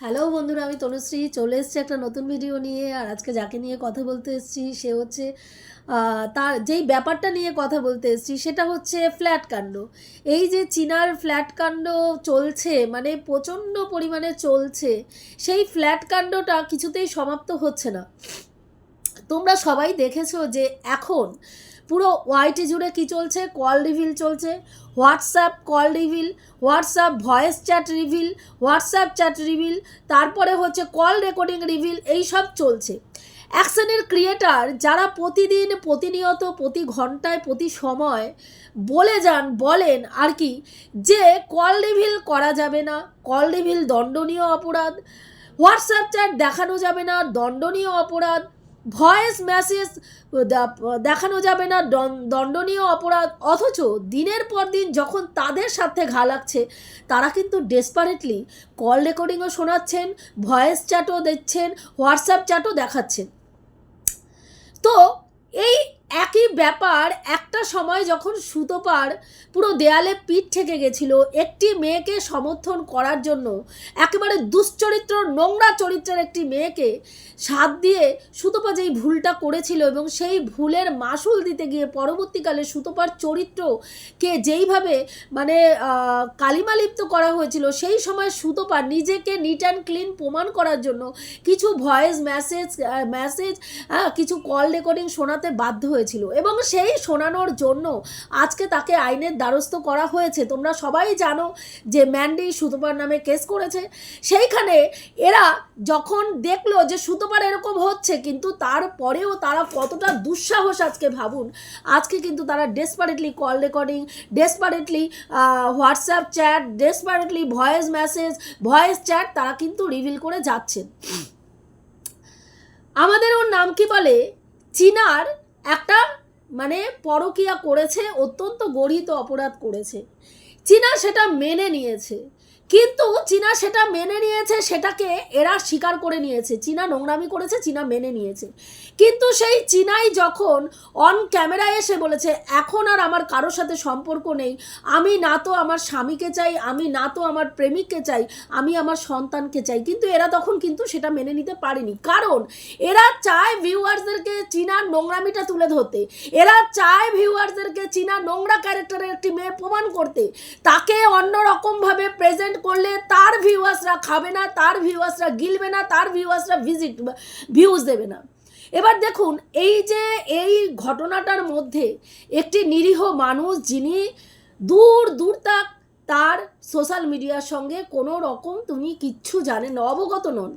Hello বন্ধুরা, আমি তনুশ্রী চলে এসেছি একটা নতুন ভিডিও নিয়ে। আর আজকে যাকে নিয়ে কথা বলতে এসেছি সে হচ্ছে তার যেই ব্যাপারটা নিয়ে কথা বলতে এসেছি সেটা হচ্ছে ফ্ল্যাট কাণ্ড। এই যে চীনার ফ্ল্যাট কাণ্ড চলছে, মানে প্রচণ্ড পরিমাণে চলছে, সেই ফ্ল্যাট কাণ্ডটা কিছুতেই সমাপ্ত হচ্ছে না। তোমরা সবাই দেখেছো যে এখন পুরো ওয়াইটি জুড়ে কী চলছে, কল রিভিল চলছে, WhatsApp call reveal, WhatsApp voice chat reveal, WhatsApp chat reveal, তারপরে হচ্ছে কল রেকর্ডিং রিভিল, এই সব চলছে। অ্যাকশনের ক্রিয়েটার যারা প্রতিদিন প্রতিনিয়ত প্রতি ঘন্টায় প্রতি সময় বলেন আর কি যে কল রিভিল করা যাবে না, কল রিভিল দণ্ডনীয় অপরাধ, হোয়াটসঅ্যাপ চ্যাট দেখানো যাবে না, দণ্ডনীয় অপরাধ, ভয়েস মেসেজ দেখানো যাবে না, দণ্ডনীয় অপরাধ। অথচ দিনের পর দিন যখন তাদের সাথে ঘা লাগছে তারা কিন্তু ডেসপারেটলি কল রেকর্ডিংও শোনাচ্ছেন, ভয়েস চ্যাটও দিচ্ছেন, হোয়াটসঅ্যাপ চ্যাটও দেখাচ্ছেন। তো এই একই ব্যাপার একটা সময় যখন সুতোপার পুরো দেয়ালে পিঠ ঠেকে গেছিল একটি মেয়েকে সমর্থন করার জন্য, একেবারে দুশ্চরিত্র নোংরা চরিত্রের একটি মেয়েকে সাথ দিয়ে সুতোপা যেই ভুলটা করেছিল এবং সেই ভুলের মাসুল দিতে গিয়ে পরবর্তীকালে সুতোপার চরিত্রকে যেইভাবে মানে কালিমালিপ্ত করা হয়েছিল, সেই সময় সুতোপা নিজেকে নিট অ্যান্ড ক্লিন প্রমাণ করার জন্য কিছু ভয়েস মেসেজ কিছু কল রেকর্ডিং শোনাতে বাধ্য হয়েছিল এবং সেই শোনানোর জন্য আজকে তাকে আইনের দ্বারস্থ করা হয়েছে। তোমরা সবাই জানো যে ম্যান্ডি সুতোপার নামে কেস করেছে। সেইখানে এরা যখন দেখলো যে সুতোপার এরকম হচ্ছে, কিন্তু তারপরেও তারা কতটা দুঃসাহস, আজকে ভাবুন, আজকে কিন্তু তারা desperately call recording, desperately WhatsApp chat, desperately voice message, voice chat তারা কিন্তু রিভিল করে যাচ্ছেন। আমাদের ওর নাম কি বলে, চীনার একটা মানে পরকীয়া করেছে, অত্যন্ত গর্হিত অপরাধ করেছে, চীনা সেটা মেনে নিয়েছে। কিন্তু চীনা সেটা মেনে নিয়েছে, সেটাকে এরা স্বীকার করে নিয়েছে, চীনা নোংরামি করেছে, চীনা মেনে নিয়েছে। কিন্তু সেই চীনাই যখন অন ক্যামেরায় এসে বলেছে এখন আর আমার কারোর সাথে সম্পর্ক নেই, আমি না তো আমার স্বামীকে চাই, আমি না তো আমার প্রেমিককে চাই, আমি আমার সন্তানকে চাই, কিন্তু এরা তখন কিন্তু সেটা মেনে নিতে পারেনি। কারণ এরা চায় ভিউয়ার্সদেরকে চীনার নোংরামিটা তুলে ধরতে, এরা চায় ভিউয়ার্সদেরকে চীনা নোংরা ক্যারেক্টারের একটি মেয়ে প্রমাণ করতে। তাকে অন্যরকমভাবে প্রেজেন্ট করলে তার ভিউয়ার্সরা খাবে না, তার ভিউয়ার্সরা গিলবে না, তার ভিউয়ার্সরা ভিউজ দেবে না। এবার দেখুন এই যে এই ঘটনাটার মধ্যে একটি নিরীহ মানুষ, যিনি দূর তার সোশ্যাল মিডিয়ার সঙ্গে কোনো রকম তিনি কিচ্ছু জানেন, অবগত নন,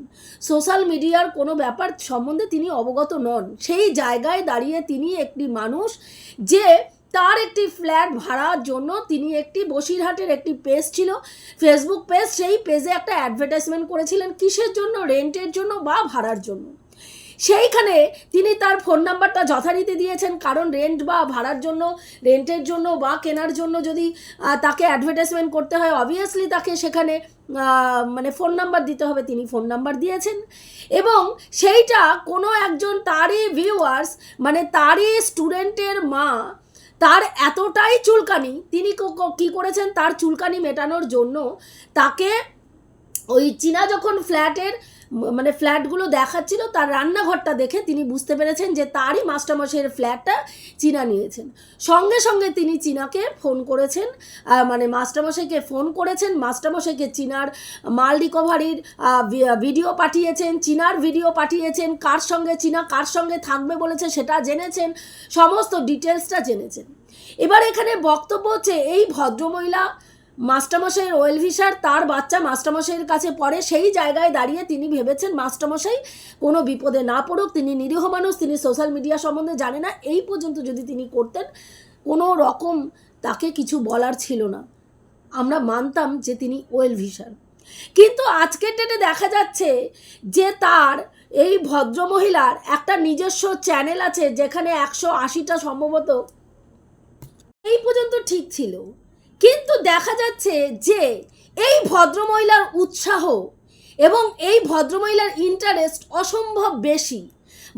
সোশ্যাল মিডিয়ার কোনো ব্যাপার সম্বন্ধে তিনি অবগত নন, সেই জায়গায় দাঁড়িয়ে তিনি একটি মানুষ যে তার একটি ফ্ল্যাট ভাড়ার জন্য তিনি একটি বসিরহাটের একটি পেজ ছিল, ফেসবুক পেজ, সেই পেজে একটা অ্যাডভার্টাইজমেন্ট করেছিলেন, কিসের জন্য, রেন্টের জন্য বা ভাড়ার জন্য। সেইখানে তিনি তার ফোন নাম্বারটা যথারীতি দিয়েছেন, কারণ রেন্ট বা ভাড়ার জন্য, রেন্টের জন্য বা কেনার জন্য যদি তাকে অ্যাডভার্টাইজমেন্ট করতে হয় অবভিয়াসলি তাকে সেখানে মানে ফোন নাম্বার দিতে হবে, তিনি ফোন নাম্বার দিয়েছেন। এবং সেইটা কোনো একজন তারই ভিউয়ার্স, মানে তারই স্টুডেন্টের মা, তার এতটাই চুলকানি, তিনি কী করেছেন, তার চুলকানি মেটানোর জন্য তাকে ওই চীনা যখন মানে ফ্ল্যাটগুলো দেখাচ্ছিল, তার রান্নাঘরটা দেখে তিনি বুঝতে পেরেছেন যে তারই মাস্টারমশাইয়ের ফ্ল্যাটটা চীনা নিয়েছেন। সঙ্গে সঙ্গে তিনি চীনাকে ফোন করেছেন, মানে মাস্টারমশাইকে ফোন করেছেন, মাস্টারমশাইকে চীনার মাল রিকভারির ভিডিও পাঠিয়েছেন, চীনার ভিডিও পাঠিয়েছেন, চীনা কার সঙ্গে থাকবে বলেছে সেটা জেনেছেন, সমস্ত ডিটেলসটা জেনেছেন। এবার এখানে বক্তব্য হচ্ছে এই ভদ্রমহিলা মাস্টারমশাইয়ের ওয়েল ভিসার, তার বাচ্চা মাস্টারমশাইয়ের কাছে পড়ে, সেই জায়গায় দাঁড়িয়ে তিনি ভেবেছেন মাস্টারমশাই কোনো বিপদে না পড়ুক, তিনি নিরীহ মানুষ, তিনি সোশ্যাল মিডিয়া সম্বন্ধে জানে না, এই পর্যন্ত যদি তিনি করতেন কোনো রকম তাকে কিছু বলার ছিল না, আমরা মানতাম যে তিনি ওয়েল ভিসার। কিন্তু আজকের ডেটে দেখা যাচ্ছে যে তার এই ভদ্রমহিলার একটা নিজস্ব চ্যানেল আছে, যেখানে 180টা সম্ভবত, এই পর্যন্ত ঠিক ছিল। কিন্তু দেখা যাচ্ছে যে এই ভদ্রমহিলার উৎসাহ এবং এই ভদ্রমহিলার ইন্টারেস্ট অসম্ভব বেশি।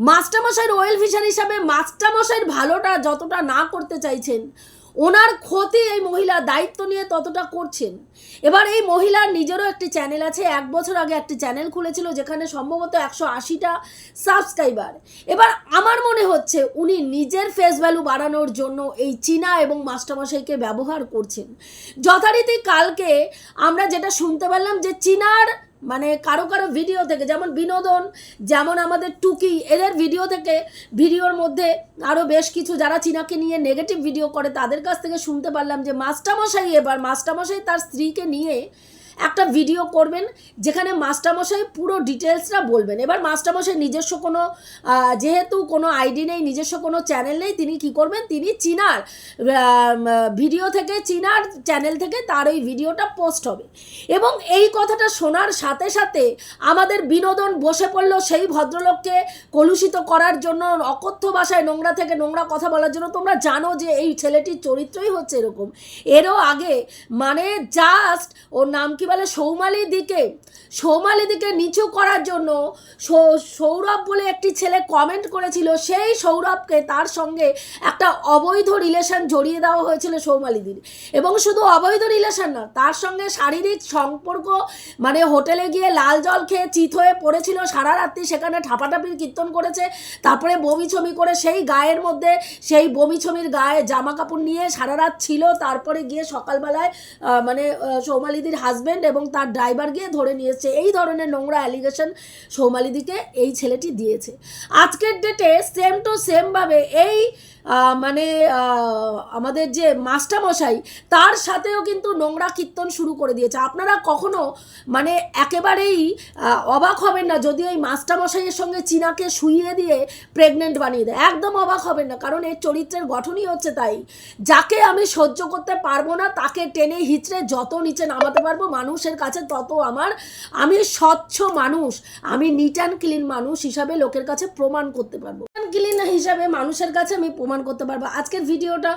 মাস্টারমশাইয়ের ওয়েল ভিসার হিসাবে মাস্টারমশাইয়ের ভালোটা যতটা না করতে চাইছেন, ওনার ক্ষতি এই মহিলা দায়িত্ব নিয়ে ততটা করছেন। এবার এই মহিলার নিজেরও একটি চ্যানেল আছে, 1 বছর আগে একটি চ্যানেল খুলেছিল যেখানে সম্ভবত 180টা সাবস্ক্রাইবার। এবার আমার মনে হচ্ছে উনি নিজের ফেস ভ্যালু বাড়ানোর জন্য এই চীনা এবং মাস্টারমশাইকে ব্যবহার করছেন। যথারীতি কালকে আমরা যেটা শুনতে পারলাম যে চীনার মানে কারো কারো ভিডিও থেকে, যেমন বিনোদন, যেমন আমাদের টুকি, এদের ভিডিও থেকে, ভিডিওর মধ্যে আরও বেশ কিছু যারা চীনাকে নিয়ে নেগেটিভ ভিডিও করে তাদের কাছ থেকে শুনতে পারলাম যে মাস্টারমশাই তার স্ত্রীকে নিয়ে একটা ভিডিও করবেন যেখানে মাস্টারমশাই পুরো ডিটেলসটা বলবেন। এবার মাস্টারমশাই নিজস্ব কোনো যেহেতু কোনো আইডি নেই, নিজস্ব কোনো চ্যানেল নেই, তিনি কি করবেন, তিনি চীনার ভিডিও থেকে, চীনার চ্যানেল থেকে তার ওই ভিডিওটা পোস্ট হবে। এবং এই কথাটা শোনার সাথে সাথে আমাদের বিনোদন বসে পড়লো সেই ভদ্রলোককে কলুষিত করার জন্য, অকথ্য ভাষায় নোংরা থেকে নোংরা কথা বলার জন্য। তোমরা জানো যে এই ছেলেটির চরিত্রই হচ্ছে এরকম। এরও আগে মানে জাস্ট ওর নাম কি বলে, সৌমালিদিকে নিচু করার জন্য সৌরভ বলে একটি ছেলে কমেন্ট করেছিল, সেই সৌরভকে তার সঙ্গে একটা অবৈধ রিলেশন জড়িয়ে দেওয়া হয়েছিল সৌমালিদির। এবং শুধু অবৈধ রিলেশন না, তার সঙ্গে শারীরিক সম্পর্ক, মানে হোটেলে গিয়ে লাল জল খেয়ে চিত হয়ে পড়েছিল সারা রাত্রি, সেখানে ঠাপাঠাপির কীর্তন করেছে, তারপরে বমি ছমি করে সেই গায়ের মধ্যে, সেই বমি ছমির গায়ে জামা কাপড় নিয়ে সারা রাত ছিল, তারপরে গিয়ে সকালবেলায় মানে সৌমালিদির হাজব্যান্ড এবং তার ড্রাইভার গিয়ে ধরে নিয়ে এসছে। এই ধরনের নোংরা অ্যালিগেশন সৌমালিদিকে এই ছেলেটি দিয়েছে। আজকের ডেটে সেম টু সেমভাবে এই মানে আমাদের যে মাস্টারমশাই তার সাথেও কিন্তু নোংরা কীর্তন শুরু করে দিয়েছে। আপনারা কখনো মানে একেবারেই অবাক হবেন না যদি এই মাস্টারমশাইয়ের সঙ্গে চীনাকে শুইয়ে দিয়ে প্রেগনেন্ট বানিয়ে দেয়, একদম অবাক হবেন না, কারণ এর চরিত্রের গঠনই হচ্ছে তাই। যাকে আমি সহ্য করতে পারবো না তাকে টেনে হিচড়ে যত নিচে নামাতে পারবো মানুষের কাছে তত আমি স্বচ্ছ মানুষ, আমি নিট অ্যান্ড ক্লিন মানুষ হিসাবে লোকের কাছে প্রমাণ করতে পারবো, ক্লিন হিসাবে মানুষের কাছে আমি প্রমাণ করতে পারবো। আজকের ভিডিওটা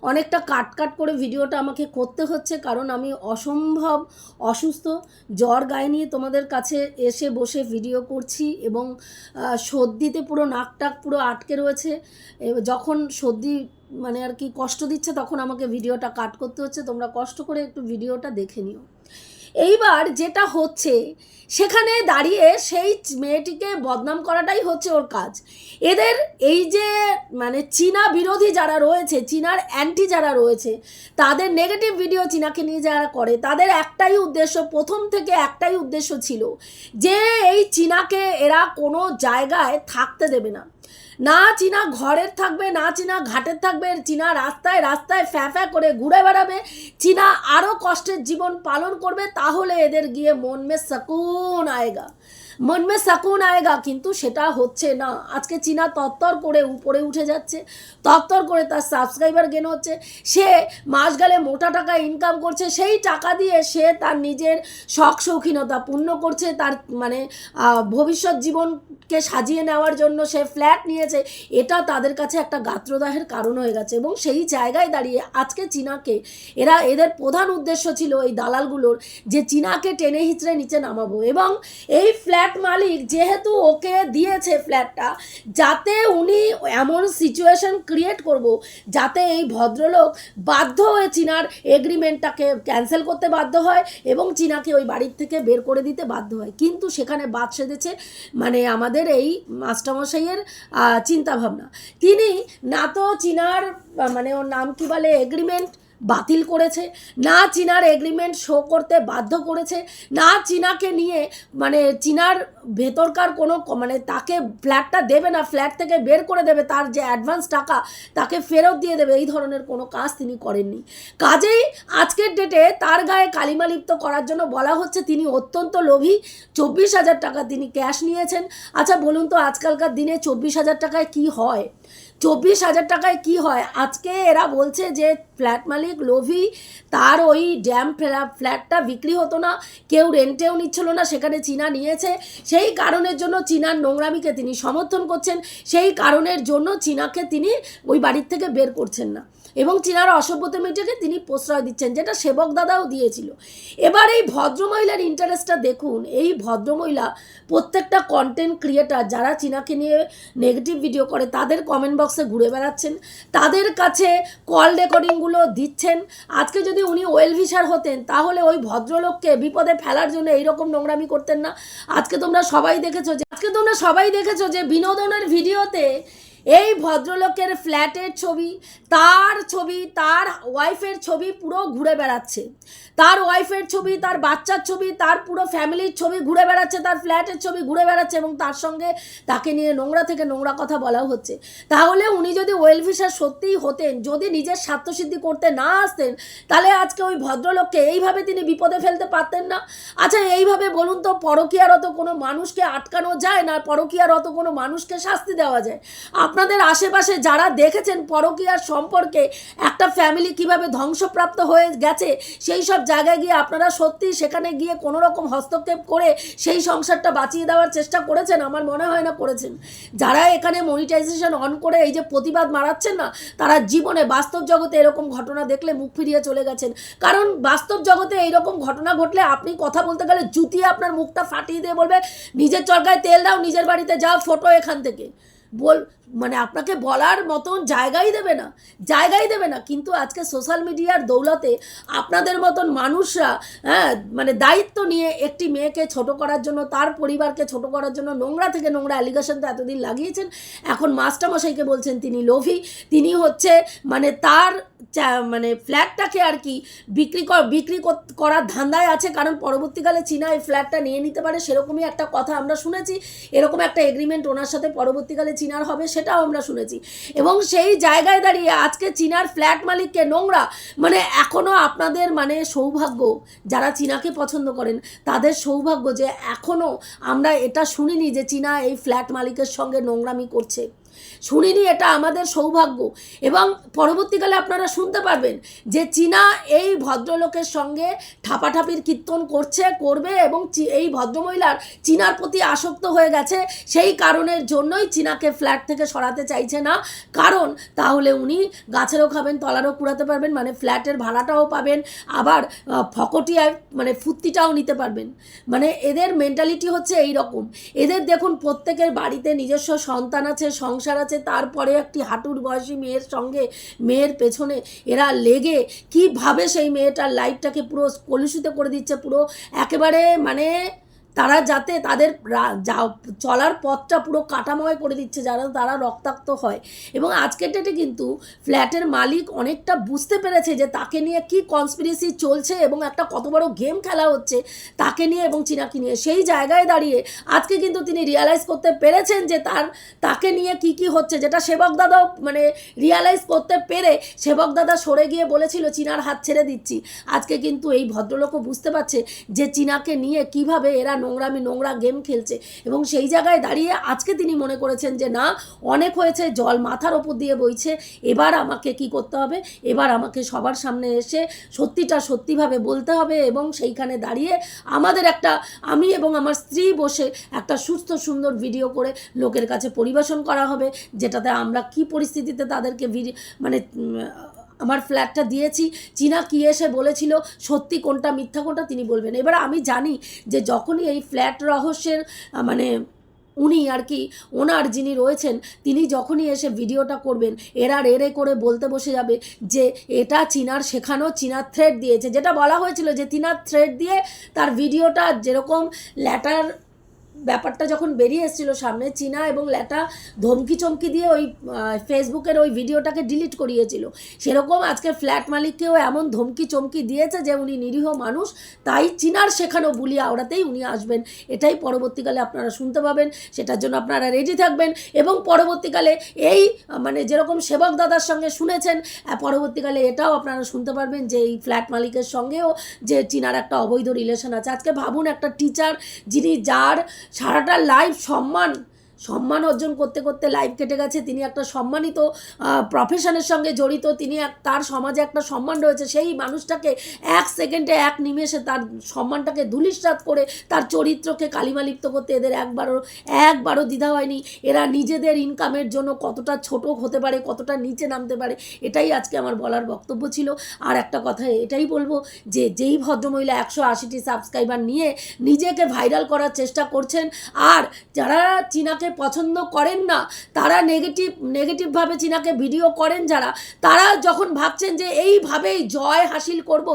অনেকটা কাট করে ভিডিওটা আমাকে করতে হচ্ছে, কারণ আমি অসম্ভব অসুস্থ, জ্বর গায়ে নিয়ে তোমাদের কাছে এসে বসে ভিডিও করছি এবং সর্দিতে পুরো নাকটাক পুরো আটকে রয়েছে। যখন সর্দি মানে আর কি কষ্ট দিচ্ছে তখন আমাকে ভিডিওটা কাট করতে হচ্ছে। তোমরা কষ্ট করে একটু ভিডিওটা দেখে নিও। এইবার যেটা হচ্ছে সেখানে দাঁড়িয়ে সেই মেয়েটিকে বদনাম করাটাই হচ্ছে ওর কাজ। এদের এই যে মানে চীনা বিরোধী যারা রয়েছে, চীনার অ্যান্টি যারা রয়েছে, তাদের নেগেটিভ ভিডিও চীনাকে নিয়ে যারা করে, তাদের একটাই উদ্দেশ্য, প্রথম থেকে একটাই উদ্দেশ্য ছিল যে এই চীনাকে এরা কোনো জায়গায় থাকতে দেবে না। না চীনা ঘরের থাকবে, না চীনা ঘাটের থাকবে, চীনা রাস্তায় রাস্তায় ফ্যা করে ঘুরে বেড়াবে, চীনা আরও কষ্টের জীবন পালন করবে, তাহলে এদের গিয়ে মন মে সুকুন আয়েগা। কিন্তু সেটা হচ্ছে না। আজকে চীনা তত্তর করে উপরে উঠে যাচ্ছে, তত্তর করে তার সাবস্ক্রাইবার গেন হচ্ছে, সে মাস গেলে মোটা টাকা ইনকাম করছে, সেই টাকা দিয়ে সে তার নিজের শখ শৌখিনতা পূর্ণ করছে, তার মানে ভবিষ্যৎ জীবনকে সাজিয়ে নেওয়ার জন্য সে ফ্ল্যাট নিয়েছে। এটা তাদের কাছে একটা গাত্রদাহের কারণ হয়ে গেছে। এবং সেই জায়গায় দাঁড়িয়ে আজকে চীনাকে এদের প্রধান উদ্দেশ্য ছিল এই দালালগুলোর যে চীনাকে টেনে হিচড়ে নিচে নামাবো। এবং এই ফ্ল্যাট মালিক যেহেতু ওকে দিয়েছে ফ্ল্যাটটা, যাতে উনি এমন সিচুয়েশন ক্রিয়েট করব যাতে এই ভদ্রলোক বাধ্য হয়ে চীনার এগ্রিমেন্টটাকে ক্যান্সেল করতে বাধ্য হয় এবং চীনাকে ওই বাড়ির থেকে বের করে দিতে বাধ্য হয়। কিন্তু সেখানে বাদ সেধেছে মানে আমাদের এই মাস্টারমশাইয়ের চিন্তাভাবনা। তিনি না তো চীনার মানে ওর নাম কি বলে এগ্রিমেন্ট বাতিল করেছে, না চীনার এগ্রিমেন্ট শো করতে বাধ্য করেছে, না চীনাকে নিয়ে মানে চীনার ভেতরকার কোনো মানে তাকে ফ্ল্যাটটা দেবে না, ফ্ল্যাট থেকে বের করে দেবে, তার যে অ্যাডভান্স টাকা তাকে ফেরত দিয়ে দেবে, এই ধরনের কোনো কাজ তিনি করেননি। কাজেই আজকের ডেটে তার গায়ে কালিমা লিপ্ত করার জন্য বলা হচ্ছে তিনি অত্যন্ত লোভী, 24,000 টাকা তিনি ক্যাশ নিয়েছেন। আচ্ছা বলুন তো আজকালকার দিনে 24,000 টাকায় কি হয়? 24,000 টাকায় কি হয়? আজকে এরা বলছে যে ফ্ল্যাট মালিক লোভী, তার ওই ড্যাম ফ্ল্যাটটা বিক্রি হতো না, কেউ রেন্টেও নিচ্ছিল না, সেখানে চীনা নিয়েছে, সেই কারণের জন্য চীনার নোংরামিকে তিনি সমর্থন করছেন, সেই কারণের জন্য চীনাকে তিনি ওই বাড়ির থেকে বের করছেন না এবং চীনার অসভ্যতামিটাকে তিনি প্রশ্রয় দিচ্ছেন, যেটা সেবক দাদাও দিয়েছিল। এবার এই ভদ্রমহিলার ইন্টারেস্টটা দেখুন। এই ভদ্রমহিলা প্রত্যেকটা কন্টেন্ট ক্রিয়েটার যারা চীনাকে নিয়ে নেগেটিভ ভিডিও করে তাদের কমেন্ট বক্স বক্সে ঘুরে বেড়াচ্ছেন, তাদের কাছে কল রেকর্ডিংগুলো দিচ্ছেন। আজকে যদি উনি ওয়েল ভিসার হতেন তাহলে ওই ভদ্রলোককে বিপদে ফেলার জন্য এইরকম নোংরামি করতেন না। আজকে তোমরা সবাই দেখেছো যে বিনোদনের ভিডিওতে এই ভদ্রলোকের ফ্ল্যাটের ছবি, তার ওয়াইফের ছবি পুরো ঘুরে বেড়াচ্ছে, তার ওয়াইফের ছবি, তার বাচ্চার ছবি, তার পুরো ফ্যামিলির ছবি ঘুরে বেড়াচ্ছে, তার ফ্ল্যাটের ছবি ঘুরে বেড়াচ্ছে, এবং তার সঙ্গে তাকে নিয়ে নোংরা থেকে নোংরা কথা বলা হচ্ছে। তাহলে উনি যদি ওয়েল ভিসার সত্যিই হতেন, যদি নিজের স্বার্থসিদ্ধি করতে না আসতেন, তাহলে আজকে ওই ভদ্রলোককে এইভাবে তিনি বিপদে ফেলতে পারতেন না। আচ্ছা এইভাবে বলুন তো, পরকীয়ারত কোনো মানুষকে আটকানো যায় না, পরকীয়ারত কোনো মানুষকে শাস্তি দেওয়া যায়? আপনাদের আশেপাশে যারা দেখেছেন পরকীয়ার সম্পর্কে একটা ফ্যামিলি কিভাবে ধ্বংসপ্রাপ্ত হয়ে গেছে, সেই সব জায়গায় গিয়ে আপনারা সত্যি সেখানে গিয়ে কোনো রকম হস্তক্ষেপ করে সেই সংসারটা বাঁচিয়ে দেওয়ার চেষ্টা করেছেন? আমার মনে হয় না করেছেন। যারা এখানে মনিটাইজেশন অন করে এই যে প্রতিবাদ মারাচ্ছেন না, তারা জীবনে বাস্তব জগতে এরকম ঘটনা দেখলে মুখ ফিরিয়ে চলে গেছেন। কারণ বাস্তব জগতে এইরকম ঘটনা ঘটলে আপনি কথা বলতে গেলে জুতিয়ে আপনার মুখটা ফাটিয়ে দিয়ে বলবে, নিজের চরকায় তেল দাও, নিজের বাড়িতে যাও, ফটো এখান থেকে মানে আপনাকে বলার মতন জায়গাই দেবে না। কিন্তু আজকে সোশ্যাল মিডিয়ার দৌলতে আপনাদের মতন মানুষরা মানে দায়িত্ব নিয়ে একটি মেয়েকে ছোট করার জন্য, তার পরিবারকে ছোট করার জন্য নোংরা থেকে নোংরা অ্যালিগেশন তো এতদিন লাগিয়েছেন। এখন মাস্টারমশাইকে বলছেন তিনি লোভী, তিনি হচ্ছে মানে তার মানে ফ্ল্যাটটাকে আর কি বিক্রি করার ধান্দায় আছে, কারণ পরবর্তীকালে চীনা এই ফ্ল্যাটটা নিয়ে নিতে পারে, সেরকমই একটা কথা আমরা শুনেছি। এরকম একটা এগ্রিমেন্ট ওনার সাথে পরবর্তীকালে চীনার হবে, সেটাও আমরা শুনেছি। এবং সেই জায়গায় দাঁড়িয়ে আজকে চীনার ফ্ল্যাট মালিককে নোংরা, মানে এখনও আপনাদের মানে সৌভাগ্য, যারা চীনাকে পছন্দ করেন তাদের সৌভাগ্য যে এখনও আমরা এটা শুনিনি যে চীনা এই ফ্ল্যাট মালিকের সঙ্গে নোংরামি করছে, শুনিনি, এটা আমাদের সৌভাগ্য। এবং পরবর্তীকালে আপনারা শুনতে পারবেন যে চীনা এই ভদ্রলোকের সঙ্গে ঠাপাঠাপির কীর্তন করবে, এবং এই ভদ্রমহিলার চীনার প্রতি আসক্ত হয়ে গেছে। সেই কারণের জন্যই চীনাকে ফ্ল্যাট থেকে সরাতে চাইছে না, কারণ তাহলে উনি গাছেরও খাবেন, তলারও কুড়াতে পারবেন, মানে ফ্ল্যাটের ভাড়াটাও পাবেন, আবার ফকটিয়ায় মানে ফুর্তিটাও নিতে পারবেন। মানে এদের মেন্টালিটি হচ্ছে এই রকম। এদের দেখুন প্রত্যেকের বাড়িতে নিজস্ব সন্তান আছে, সংসার আছে, তারপরে একটি হাঁটুর বয়সী মেয়ের পেছনে এরা লেগে কিভাবে সেই মেয়েটার লাইফটাকে পুরো কলুষিত করে দিচ্ছে, পুরো একেবারে মানে তারা যাতে তাদের চলার পথটা পুরো কাটাময় করে দিচ্ছে, তারা রক্তাক্ত হয়। এবং আজকের ডেটে কিন্তু ফ্ল্যাটের মালিক অনেকটা বুঝতে পেরেছে যে তাকে নিয়ে কি কনস্পিরেসি চলছে এবং একটা কত বড় গেম খেলা হচ্ছে তাকে নিয়ে এবং চীনাকে নিয়ে। সেই জায়গায় দাঁড়িয়ে আজকে কিন্তু তিনি রিয়ালাইজ করতে পেরেছেন যে তাকে নিয়ে কি হচ্ছে, যেটা সেবক দাদাও মানে রিয়ালাইজ করতে পেরে সেবক দাদা সরে গিয়ে বলেছিল চীনার হাত ছেড়ে দিচ্ছি। আজকে কিন্তু এই ভদ্রলোকও বুঝতে পারছে যে চীনাকে নিয়ে কিভাবে এরা নোংরা গেম খেলছে, এবং সেই জায়গায় দাঁড়িয়ে আজকে তিনি মনে করেছেন যে না, অনেক হয়েছে, জল মাথার ওপর দিয়ে বইছে, এবার আমাকে কি করতে হবে, এবার আমাকে সবার সামনে এসে সত্যিটা সত্যিভাবে বলতে হবে, এবং সেইখানে দাঁড়িয়ে আমি এবং আমার স্ত্রী বসে একটা সুস্থ সুন্দর ভিডিও করে লোকের কাছে পরিবেশন করা হবে, যেটাতে আমরা কি পরিস্থিতিতে তাদেরকে মানে আমার ফ্ল্যাটটা দিয়েছি, চীনা কী এসে বলেছিল, সত্যি কোনটা মিথ্যা কোনটা তিনি বলবেন। এবার আমি জানি যে যখনই এই ফ্ল্যাট রহস্যের মানে উনি আর কি ওনার যিনি রয়েছেন, তিনি যখনই এসে ভিডিওটা করবেন এরা রে করে বলতে বসে যাবে যে এটা চীনার শেখানো, চীনার থ্রেড দিয়েছে, যেটা বলা হয়েছিল যে চীনার থ্রেড দিয়ে তার ভিডিওটা যেরকম ল্যাটার ব্যাপারটা যখন বেরিয়ে এসেছিলো সামনে, চীনা এবং ল্যাটা ধমকি চমকি দিয়ে ওই ফেসবুকের ওই ভিডিওটাকে ডিলিট করিয়েছিল, সেরকম আজকে ফ্ল্যাট মালিককেও এমন ধমকি চমকি দিয়েছে যে উনি নিরীহ মানুষ, তাই চীনার শেখানো বুলি আওড়াতেই উনি আসবেন। এটাই পরবর্তীকালে আপনারা শুনতে পাবেন, সেটার জন্য আপনারা রেডি থাকবেন। এবং পরবর্তীকালে এই মানে যেরকম সেবক দাদার সঙ্গে শুনেছেন, পরবর্তীকালে এটাও আপনারা শুনতে পারবেন যে এই ফ্ল্যাট মালিকের সঙ্গেও যে চীনার একটা অবৈধ রিলেশন আছে। আজকে ভাবুন, একটা টিচার যিনি যার সারাটা লাইফ সম্মান অর্জন করতে করতে লাইফ কেটে গেছে, তিনি একটা সম্মানিত প্রফেশনের সঙ্গে জড়িত, তিনি তার সমাজে একটা সম্মান রয়েছে, সেই মানুষটাকে এক সেকেন্ডে এক নিমেষে তার সম্মানটাকে ধূলিসাৎ করে তার চরিত্রকে কালিমালিপ্ত করতে এদের একবারও দ্বিধা হয়নি। এরা নিজেদের ইনকামের জন্য কতটা ছোট হতে পারে, কতটা নিচে নামতে পারে, এটাই আজকে আমার বলার বক্তব্য ছিল। আর একটা কথা এটাই বলবো যে যেই ভদ্রমহিলা 180টি সাবস্ক্রাইবার নিয়ে নিজেকে ভাইরাল করার চেষ্টা করছেন, আর যারা চীনাকে পছন্দ করেন না, তারা নেগেটিভভাবে চীনাকে ভিডিও করেন যারা, তারা যখন ভাবছেন যে এইভাবেই জয় হাসিল করব,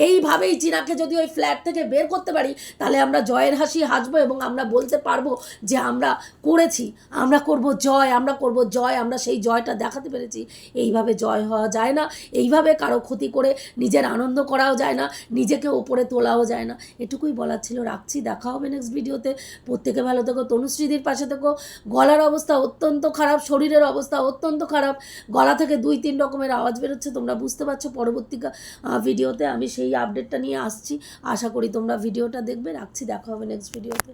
এইভাবেই চীনাকে যদি ওই ফ্ল্যাট থেকে বের করতে পারি, তাহলে আমরা জয়ের হাসি হাসবো এবং আমরা বলতে পারবো যে আমরা করেছি, আমরা করব জয়, আমরা করব জয়, আমরা সেই জয়টা দেখাতে পেরেছি। এইভাবে জয় হওয়া যায় না, এইভাবে কারো ক্ষতি করে নিজের আনন্দ করাও যায় না, নিজেকে ওপরে তোলাও যায় না। এটুকুই বলার ছিল, রাখছি। দেখা হবে নেক্সট ভিডিওতে। প্রত্যেকে ভালো থেকো, তনুশ্রীদির পাশে থেকো। গলার অবস্থা অত্যন্ত খারাপ, শরীরের অবস্থা অত্যন্ত খারাপ, গলা থেকে 2-3 রকমের আওয়াজ বেরোচ্ছে, তোমরা বুঝতে পারছো। পরবর্তী ভিডিওতে আমি সেই আপডেটটা নিয়ে আসছি, আশা করি তোমরা ভিডিওটা দেখবে। রাখছি, দেখা হবে নেক্সট ভিডিওতে।